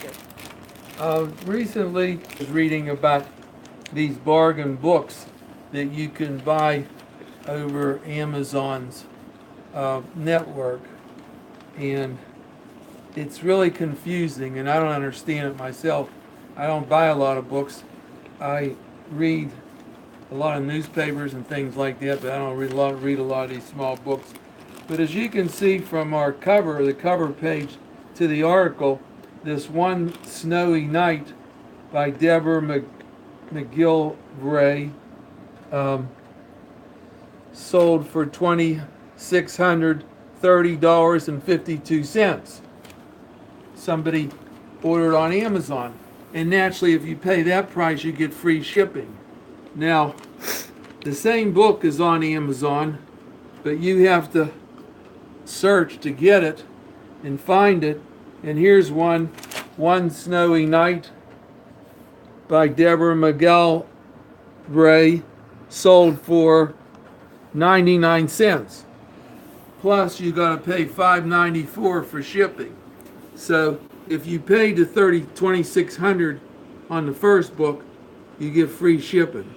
it? Recently, I was reading about these bargain books that you can buy over Amazon's network, and it's really confusing, and I don't understand it myself. I don't buy a lot of books. I read a lot of newspapers and things like that, but I don't read a lot of these small books. But as you can see from our cover, the cover page to the article, this One Snowy Night by Deborah McGillivray um, sold for $2,630.52. Somebody ordered on Amazon. And naturally, if you pay that price, you get free shipping. Now, the same book is on Amazon, but you have to search to get it and find it. And here's One Snowy Night by Deborah McGillivray, sold for 99 cents. Plus, you got to pay $5.94 for shipping. So if you pay the $2,600 on the first book, you get free shipping.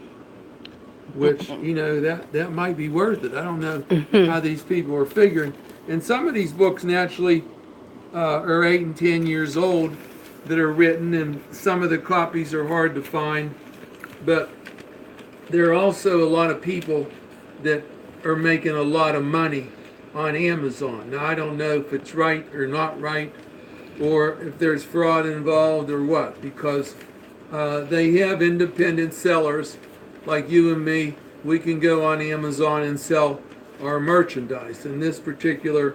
Which, that might be worth it. I don't know how these people are figuring. And some of these books naturally are 8 and 10 years old that are written, and some of the copies are hard to find. But there are also a lot of people that are making a lot of money on Amazon. Now, I don't know if it's right or not right, or if there's fraud involved or what, because they have independent sellers like you and me. We can go on Amazon and sell our merchandise, and this particular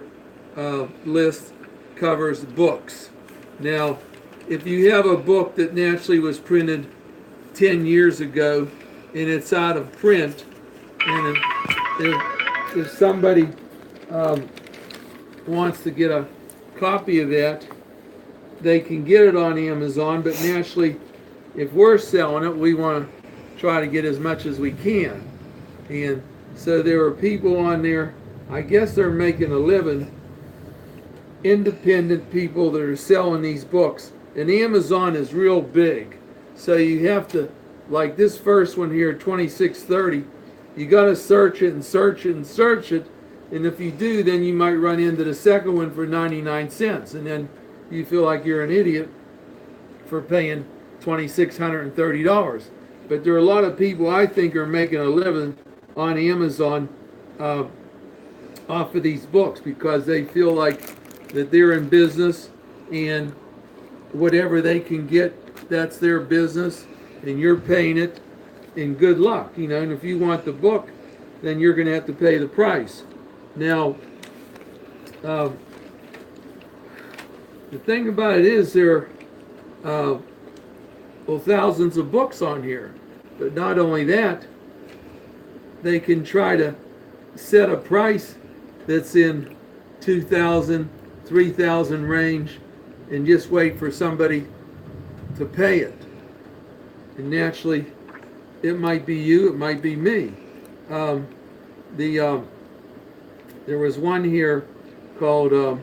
list covers books. Now, if you have a book that naturally was printed 10 years ago and it's out of print, and if somebody wants to get a copy of that, they can get it on Amazon. But naturally, if we're selling it, we want to try to get as much as we can. And so there are people on there, I guess they're making a living, independent people that are selling these books. And Amazon is real big. So you have to, like this first one here, 2630, you got to search it and search it and search it. And if you do, then you might run into the second one for 99 cents. And then you feel like you're an idiot for paying $2,630. But there are a lot of people I think are making a living on Amazon off of these books, because they feel like that they're in business, and whatever they can get, that's their business, and you're paying it, and good luck. And if you want the book, then you're going to have to pay the price. Now, the thing about it is there are thousands of books on here. But not only that, they can try to set a price that's in 2,000, 3,000 range, and just wait for somebody to pay it. And naturally, it might be you, it might be me. There was one here called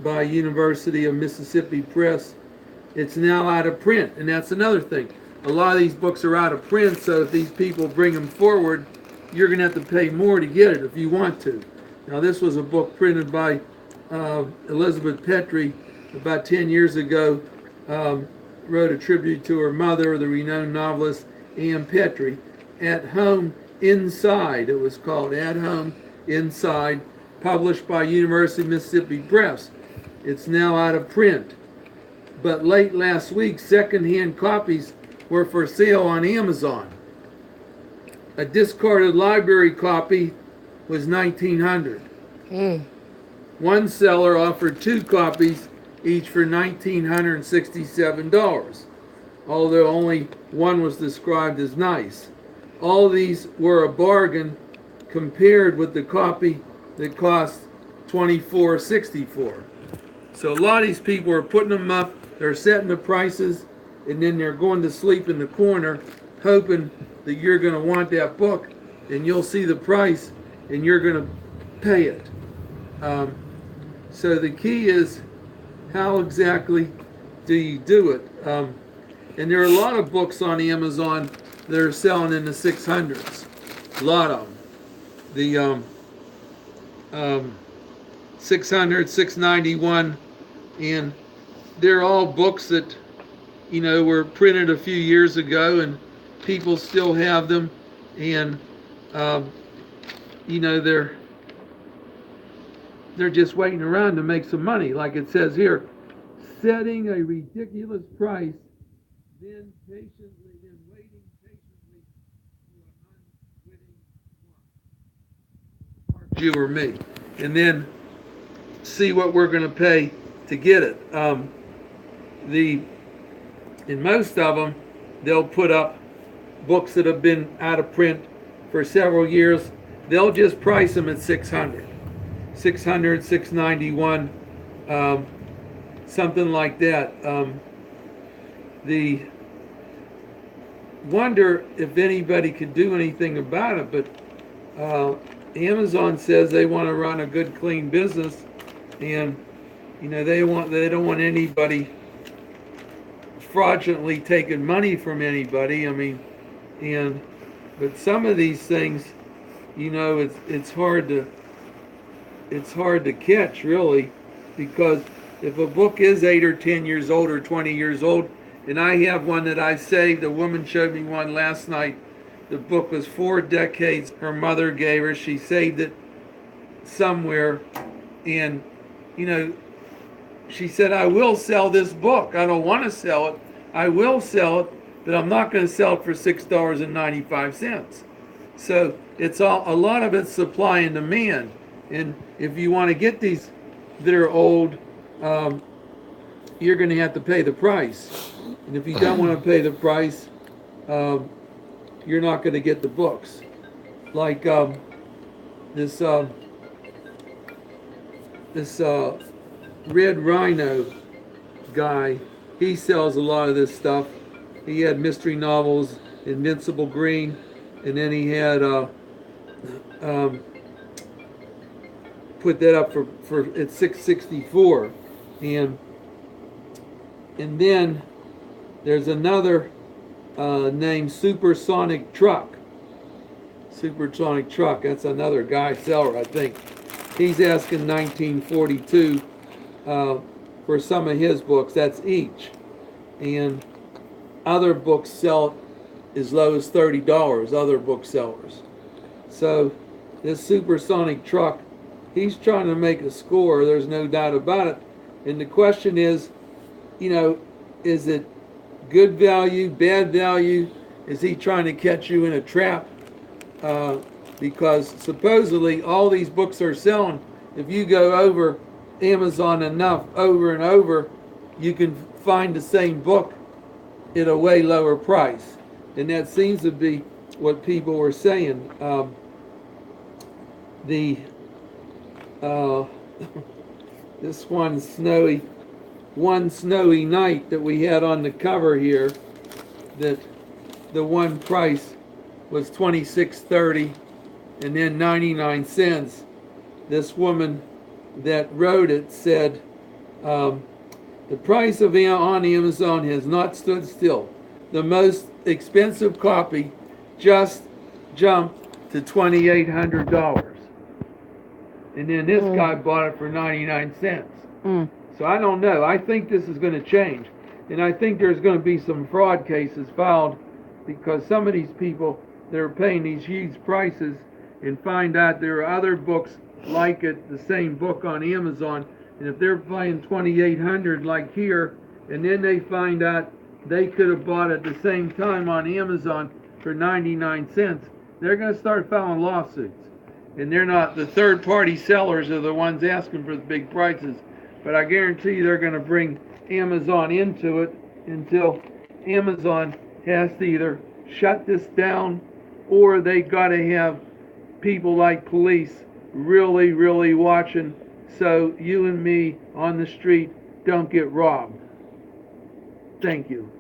by University of Mississippi Press. It's now out of print, and that's another thing. A lot of these books are out of print, so if these people bring them forward, you're going to have to pay more to get it if you want to. Now, this was a book printed by Elizabeth Petrie about 10 years ago. Wrote a tribute to her mother, the renowned novelist Ann Petrie. At Home Inside, it was called At Home Inside, published by University of Mississippi Press. It's now out of print. But late last week, secondhand copies were for sale on Amazon. A discarded library copy was $1,900. One seller offered 2 copies, each for $1,967, although only one was described as nice. All these were a bargain compared with the copy that cost $24.64. So a lot of these people are putting them up, they're setting the prices, and then they're going to sleep in the corner hoping that you're going to want that book, and you'll see the price and you're going to pay it. So the key is how exactly do you do it? And there are a lot of books on Amazon that are selling in the 600s. A lot of them. The um, 600, 691, and they're all books that were printed a few years ago, and people still have them, and um, they're just waiting around to make some money, like it says here, setting a ridiculous price, then waiting patiently to an unwitting one, you or me, and then see what we're going to pay to get it. In most of them, they'll put up books that have been out of print for several years. They'll just price them at 600, 691, something like that. The wonder if anybody could do anything about it, but Amazon says they want to run a good, clean business, and they don't want anybody fraudulently taking money from anybody. But some of these things, it's hard to catch, really, because if a book is 8 or 10 years old or 20 years old, and I have one that I saved, a woman showed me one last night. The book was 4 decades her mother gave her. She saved it somewhere, and she said, I will sell this book. I don't want to sell it. I will sell it, but I'm not going to sell it for $6.95. So a lot of it's supply and demand. And if you want to get these that are old, you're going to have to pay the price. And if you don't want to pay the price, you're not going to get the books. Like this Red Rhino guy, he sells a lot of this stuff. He had mystery novels, Invincible Green, and then he had put that up for at $6.64, and then there's another named Supersonic Truck. Supersonic Truck. That's another guy seller, I think. He's asking $19.42 for some of his books. That's each, and other books sell as low as $30. Other booksellers. So this Supersonic Truck, he's trying to make a score. There's no doubt about it. And the question is, is it good value, bad value? Is he trying to catch you in a trap? Because supposedly all these books are selling. If you go over Amazon enough, over and over, you can find the same book at a way lower price. And that seems to be what people were saying. This one snowy night that we had on the cover here, that the one price was $26.30 and then 99 cents. This woman that wrote it said, the price of on Amazon has not stood still. The most expensive copy just jumped to $2,800. And then this guy bought it for 99 cents. So I don't know. I think this is going to change. And I think there's going to be some fraud cases filed, because some of these people that are paying these huge prices and find out there are other books like it, the same book on Amazon, and if they're paying $2,800 like here, and then they find out they could have bought it at the same time on Amazon for 99 cents, they're going to start filing lawsuits. And they're not, the third-party sellers are the ones asking for the big prices. But I guarantee you they're going to bring Amazon into it until Amazon has to either shut this down, or they got to have people like police really, really watching, so you and me on the street don't get robbed. Thank you.